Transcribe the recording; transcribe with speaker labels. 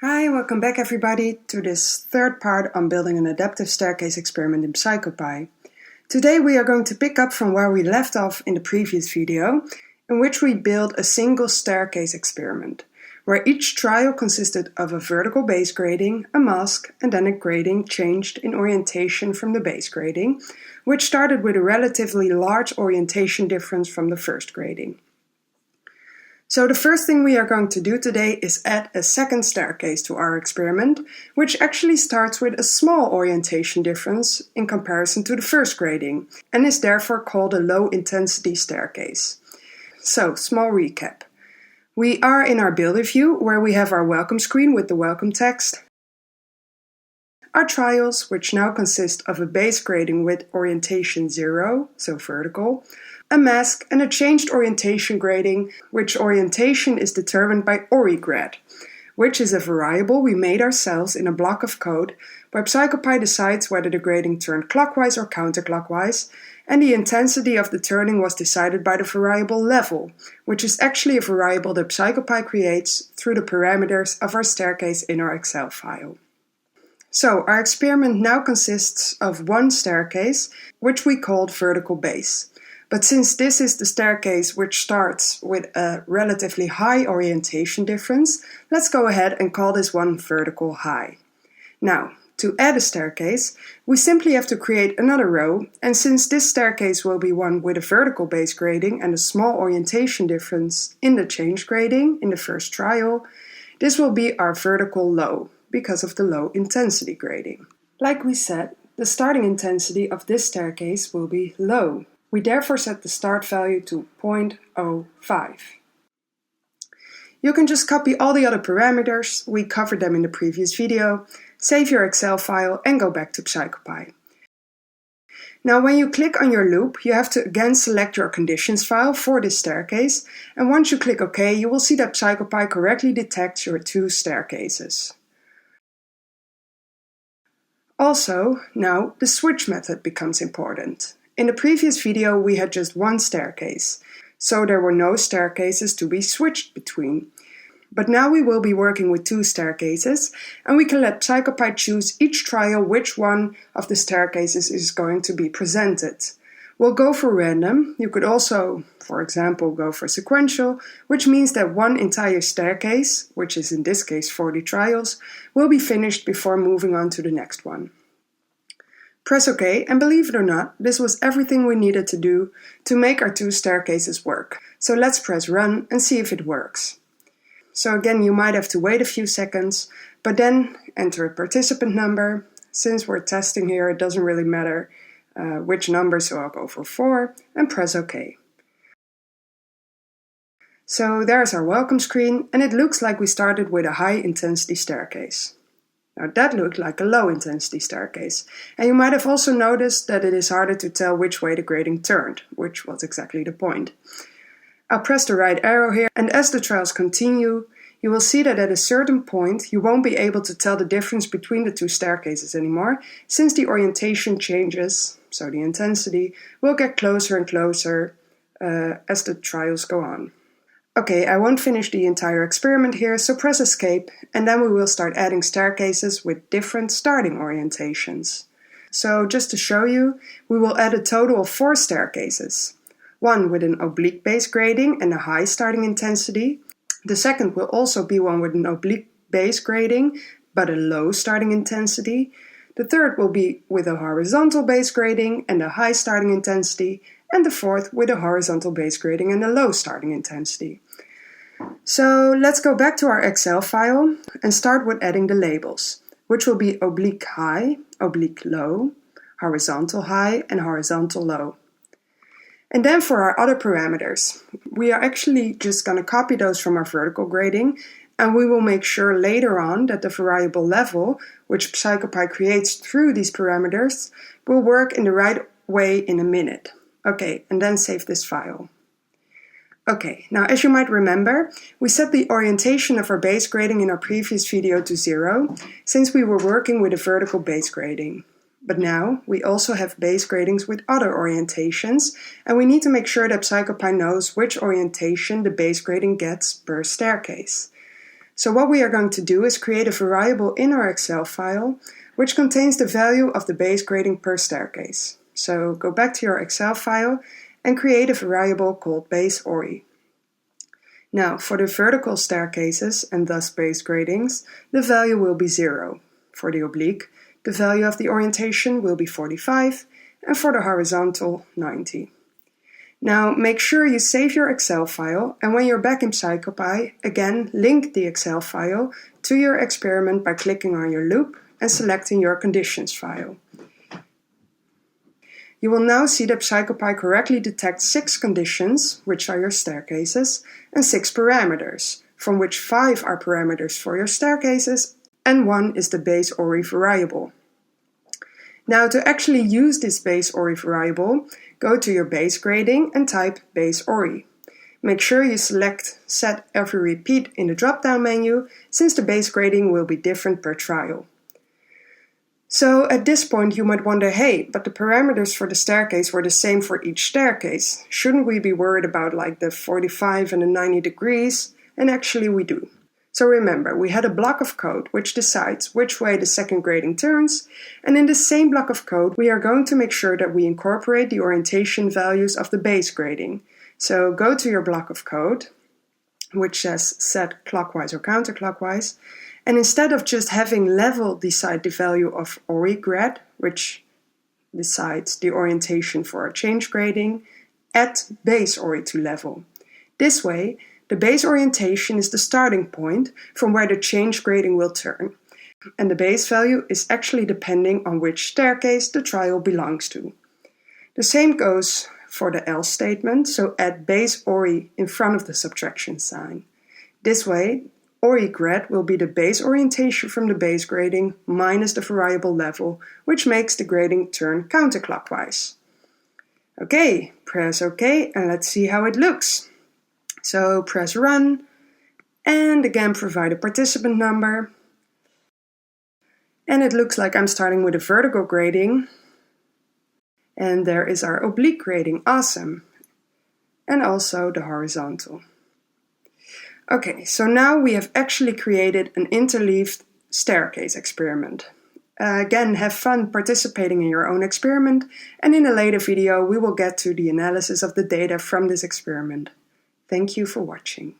Speaker 1: Hi, welcome back everybody to this third part on building an adaptive staircase experiment in Psychopy. Today we are going to pick up from where we left off in the previous video, in which we built a single staircase experiment, where each trial consisted of a vertical base grating, a mask, and then a grating changed in orientation from the base grating, which started with a relatively large orientation difference from the first grating. So the first thing we are going to do today is add a second staircase to our experiment, which actually starts with a small orientation difference in comparison to the first grating, and is therefore called a low-intensity staircase. So, small recap. We are in our builder view, where we have our welcome screen with the welcome text, our trials, which now consist of a base grating with orientation 0, so vertical, a mask, and a changed orientation grating, which orientation is determined by origrad, which is a variable we made ourselves in a block of code where Psychopy decides whether the grating turned clockwise or counterclockwise, and the intensity of the turning was decided by the variable level, which is actually a variable that Psychopy creates through the parameters of our staircase in our Excel file. So our experiment now consists of one staircase, which we called vertical base. But since this is the staircase which starts with a relatively high orientation difference, let's go ahead and call this one vertical high. Now, to add a staircase, we simply have to create another row, and since this staircase will be one with a vertical base grating and a small orientation difference in the change grating in the first trial, this will be our vertical low, because of the low intensity grating. Like we said, the starting intensity of this staircase will be low. We therefore set the start value to 0.05. You can just copy all the other parameters, we covered them in the previous video, save your Excel file and go back to Psychopy. Now when you click on your loop, you have to again select your conditions file for this staircase, and once you click OK, you will see that Psychopy correctly detects your two staircases. Also, now the switch method becomes important. In the previous video we had just one staircase, so there were no staircases to be switched between. But now we will be working with two staircases, and we can let Psychopy choose each trial which one of the staircases is going to be presented. We'll go for random. You could also, for example, go for sequential, which means that one entire staircase, which is in this case 40 trials, will be finished before moving on to the next one. Press OK, and believe it or not, this was everything we needed to do to make our two staircases work. So let's press run and see if it works. So again, you might have to wait a few seconds, but then enter a participant number. Since we're testing here, it doesn't really matter which number, so I'll go for 4 and press OK. So there's our welcome screen, and it looks like we started with a high intensity staircase. Now that looked like a low intensity staircase, and you might have also noticed that it is harder to tell which way the grating turned, which was exactly the point. I'll press the right arrow here, and as the trials continue, you will see that at a certain point you won't be able to tell the difference between the two staircases anymore, since the orientation changes, so the intensity, will get closer and closer as the trials go on. Okay, I won't finish the entire experiment here, so press escape, and then we will start adding staircases with different starting orientations. So just to show you, we will add a total of 4 staircases. One with an oblique base grating and a high starting intensity. The second will also be one with an oblique base grating, but a low starting intensity. The third will be with a horizontal base grating and a high starting intensity, and the fourth with a horizontal base grating and a low starting intensity. So let's go back to our Excel file and start with adding the labels, which will be oblique high, oblique low, horizontal high, and horizontal low. And then for our other parameters, we are actually just going to copy those from our vertical grating, and we will make sure later on that the variable level, which Psychopy creates through these parameters, will work in the right way in a minute. Okay, and then save this file. Okay, now as you might remember, we set the orientation of our base grating in our previous video to 0, since we were working with a vertical base grating. But now we also have base gratings with other orientations, and we need to make sure that Psychopy knows which orientation the base grating gets per staircase. So what we are going to do is create a variable in our Excel file which contains the value of the base grading per staircase. So go back to your Excel file and create a variable called base ori. Now for the vertical staircases and thus base gradings, the value will be 0. For the oblique, the value of the orientation will be 45, and for the horizontal, 90. Now make sure you save your Excel file, and when you're back in Psychopy, again link the Excel file to your experiment by clicking on your loop and selecting your conditions file. You will now see that Psychopy correctly detects 6 conditions, which are your staircases, and 6 parameters, from which 5 are parameters for your staircases and 1 is the base ori variable. Now to actually use this base ori variable, go to your base grading and type base ori. Make sure you select set every repeat in the drop-down menu, since the base grading will be different per trial. So at this point you might wonder, hey, but the parameters for the staircase were the same for each staircase. Shouldn't we be worried about like the 45 and the 90 degrees? And actually we do. So remember, we had a block of code which decides which way the second grading turns, and in the same block of code we are going to make sure that we incorporate the orientation values of the base grading. So go to your block of code, which says set clockwise or counterclockwise, and instead of just having level decide the value of ori grad, which decides the orientation for a change grading, add base ori to level. This way, the base orientation is the starting point from where the change grading will turn, and the base value is actually depending on which staircase the trial belongs to. The same goes for the else statement, so add base ori in front of the subtraction sign. This way, ori grad will be the base orientation from the base grading minus the variable level, which makes the grading turn counterclockwise. Okay, press OK and let's see how it looks. So press run, and again provide a participant number. And it looks like I'm starting with a vertical grading. And there is our oblique grading, awesome. And also the horizontal. Okay, so now we have actually created an interleaved staircase experiment. Again, have fun participating in your own experiment, and in a later video we will get to the analysis of the data from this experiment. Thank you for watching.